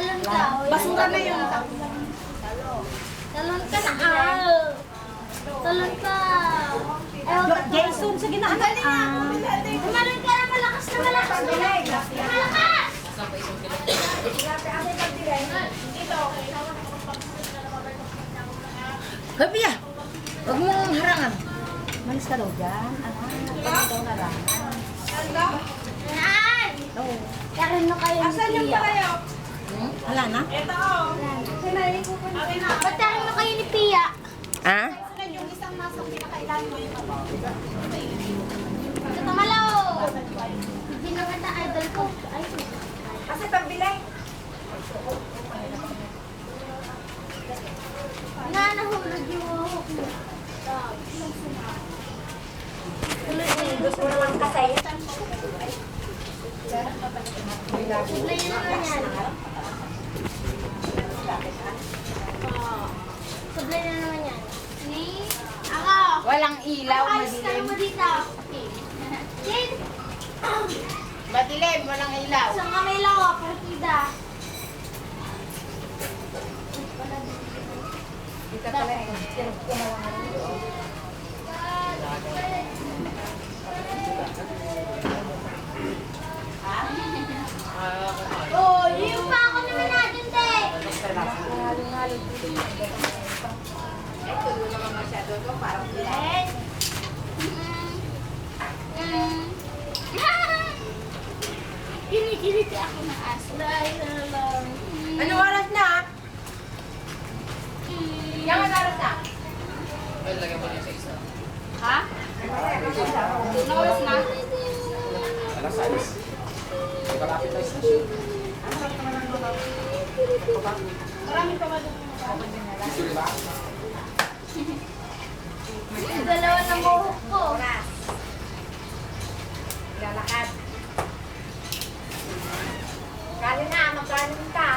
Talon ka. Basura na yun. Talon ka na. Talon ka. Jason, sige na. Tumalon ka na malakas na malakas. Malakas! Habi ya. Huwag mong harangan. Malis ka daw dyan. Anak, daw harangan. Yan! Karoon na kayo Asan ni yung Pia. kayo? Wala na? Ito oh. Ba't karoon na kayo ni Pia? Ha? Yung isang nasa pinakailan mo yung Ito malaw! Hindi na kita idol ko. Ay, kasi pagbilay. nahulog yung hawak mo. Gusto mo naman kasay. Sublay na naman yan. Sublay na naman yan. Ni? Ako! Walang ilaw, Ayos ka madilim. naman dito. Jin! Madilim, walang ilaw. Isang kamay lang ako, partida. Dito pala eh. Oh, yung pa ako naman natin, te. Ay, tulo naman masyado to. Parang bilay. Kinikiliti ako ng aso. Anong oras na? Yung anong oras na? Ha? Anong oras na? Alas 6. Malapit na station. Maraming pa ba doon? Gusto ba? Dalawa ng buhok ko. Oras. Lalakad. Kali na, magkanin ka.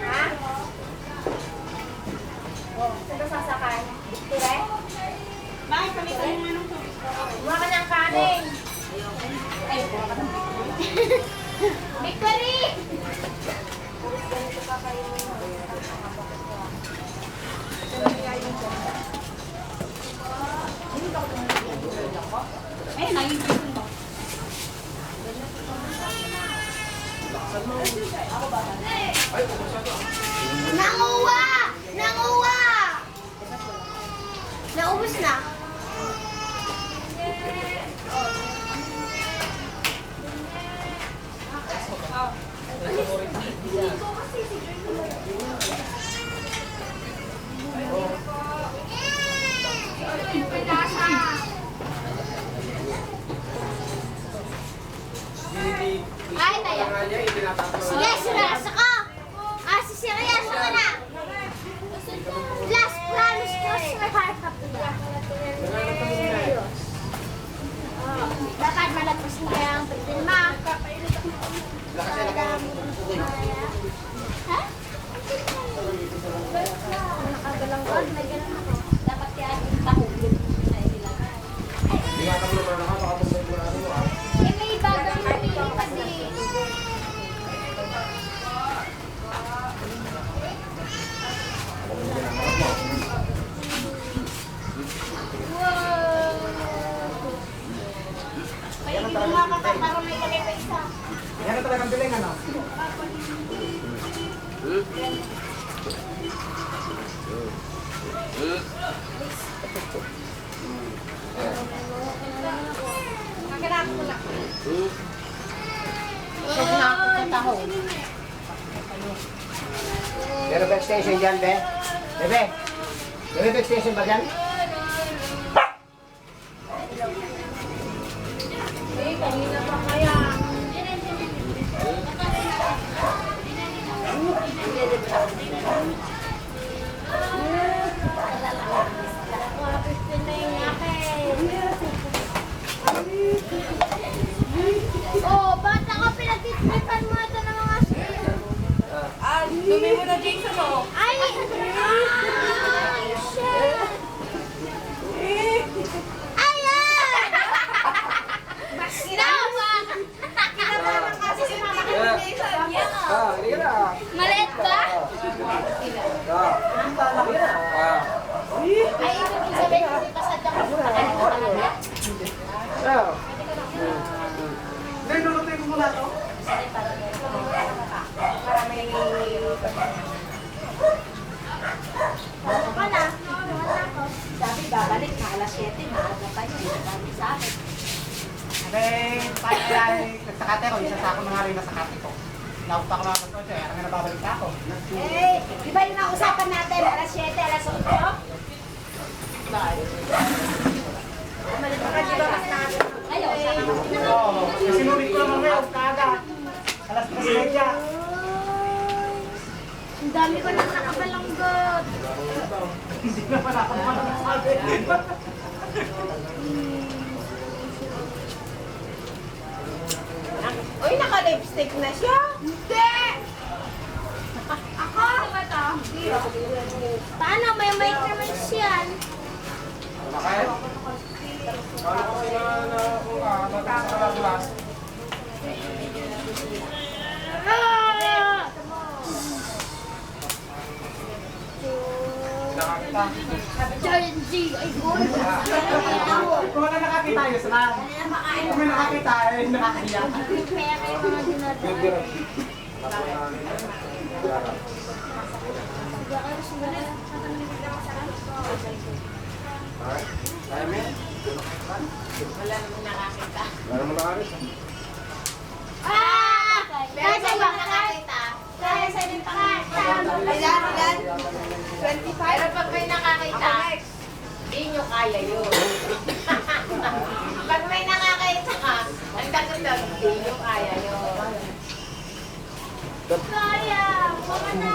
Ha? Oh, saan ka sasakay? Tire? Bakit kami kayo ng anong tubig? Huwag ka ng kanin. Ay, huwag ka ng Victory! Ay, naging person mo. Nanguwa! Nanguwa! Naubos na. Ay, tayo. Sige, seryoso ko. Si seryoso ko na. Last promise cross my heart up to that. Dapat malagpas mo kaya ang pagpilma. Ha? Nakagalang ko. May ganun ako. Dapat kaya yung tahulog na ilagay. Hindi nga kami naman nakakapagpapag mo na ano ah. Eh, may bagang lumilipad eh. Ay, hindi mo makakakaroon may kami pa isa. Yan na talagang biling ano? Magkanapo ko lang. Huwag na ako tataho. Pero backstation dyan, be? Bebe? Bebe backstation ba dyan? Eh, kanina pa kaya. Oh, ba't ako pinagtitipan mo ito ng mga Dumi mo na, Jason, oh. Ay! Ay! Shit! Ayan! Stop! Kinabahan kasi si Mama kay Jason. Hindi ka na. Maliit ba? Ay, ibig sabihin, hindi pa sadya ka sa talaga. Para may... Ano ka na? Sabi, babalik na alas 7, maaga pa yun. Sabi sa akin. Nagsakate ko, isa sa ako mga rin sa kate ko. Naupa ko lang ako siya, kaya nga nababalik na ako. Eh, di ba yung nausapan natin, alas 7, alas 8? Umalit ka, di ba mas natin? Ayaw, Oo, sinunod ko naman ngayon, kaga. Alas 3 siya. Ang dami ko nang nakabalanggot. Hindi naman ako sabi. Uy, naka-lipstick na siya. Hindi! Ako? Ano ba ito? Paano? May mic naman siyan. Bakit? Paano ko sila na kung matang sa glass? Ah! Nakakita. Giant G! Ay, gold! Kung wala nakakita yun, sarang. Kung may nakakita, ay nakakaya. May pera yung mga dinadala. Kaya mo yan? Wala namang nakakita. Wala naman nakakita. Ah! Pero sa iba nakakita. Kaya sa iba nakakita. Ilan? 25? Pero pag may nakakita, hindi nyo kaya yun. Pag may nakakita, ang gaganda, hindi nyo kaya yun. Kaya! Mga na!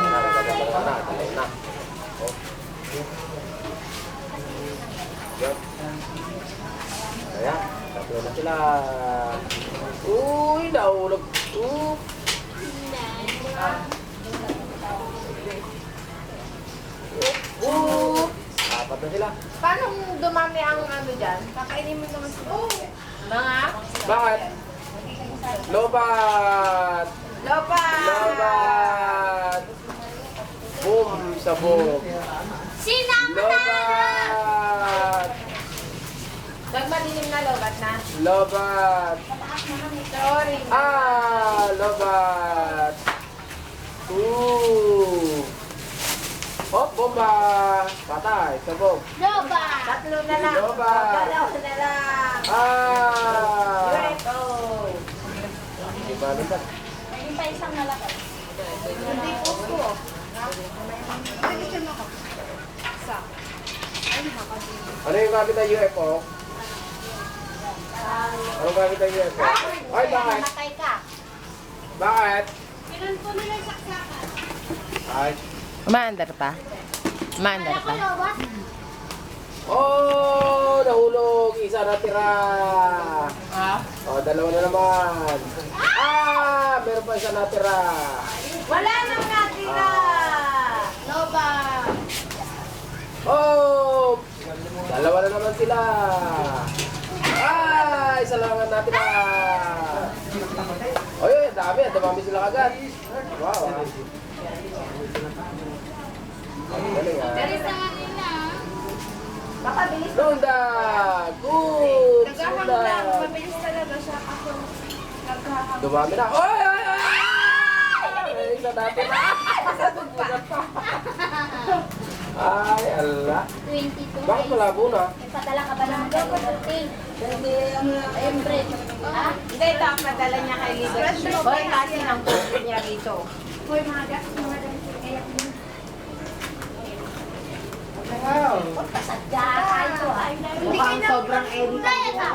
Kaya, tatlo na sila. Uy, naulog. Apat na sila. Paano dumami ang ano dyan? Kakainin mo naman sila. Mga? Bakit? Lobat! Lobat! Lobat! Boom! Sabog! Sinama na! Lobat! Nagmadilim na lobat na. Lobat! Sorry. Lobat! Hop, bomba! Patay! Sabog! Loba! Tatlo na lang. Lobat! Dalawa na lang. Ah! Oh. Diba naman? Naging pa isang malaki. Hindi po ko. Ano yung gamit ng UFO? Ano gamit ng UFO? Ay, bakit? Matay ka. Bakit? Ganun po nila yung saksakan. Ay. Umaandar pa? Umaandar Kala ko pa? loba. Oh, nahulog. Isa na tira. Ah? Oh, dalawa na naman. Meron pa isa natira. Wala nang natira. Loba! Oh, dalawa na naman sila. Isa lang ang natira. Oh, yun, dami. Dumami sila kagad. Wow. Ang galing, ah. Pero sa kanila, Baka bilis. Lunda! Good! Naghahang Sunda! lang. Mabilis talaga siya ako. Naghahang. Dumami na. Oy! Oy! Oy! Ay, isa natin. Masabog pa. Ay, ala. 22. Bakit malabo na? Padala ka ba ng hotel? Siyempre. Ha? Hindi, ito ang padala niya kay Lido. Hoy, kasi ang puso niya dito. Hoy, mga gastos mga damit. Kaya Pasadya kayo. Mukhang sobrang edit. kaya ka.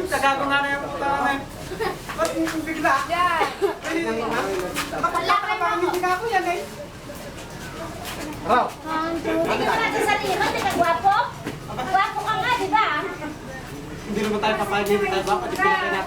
Tagago nga na yung puta na yun. Ba't bigla? Wala ka na ako. Hindi ako yan eh. Raw. Hindi ka natin sa lima, di ka gwapo? Gwapo ka nga, di ba? Hindi naman tayo papayag, hindi tayo baka. Hindi natin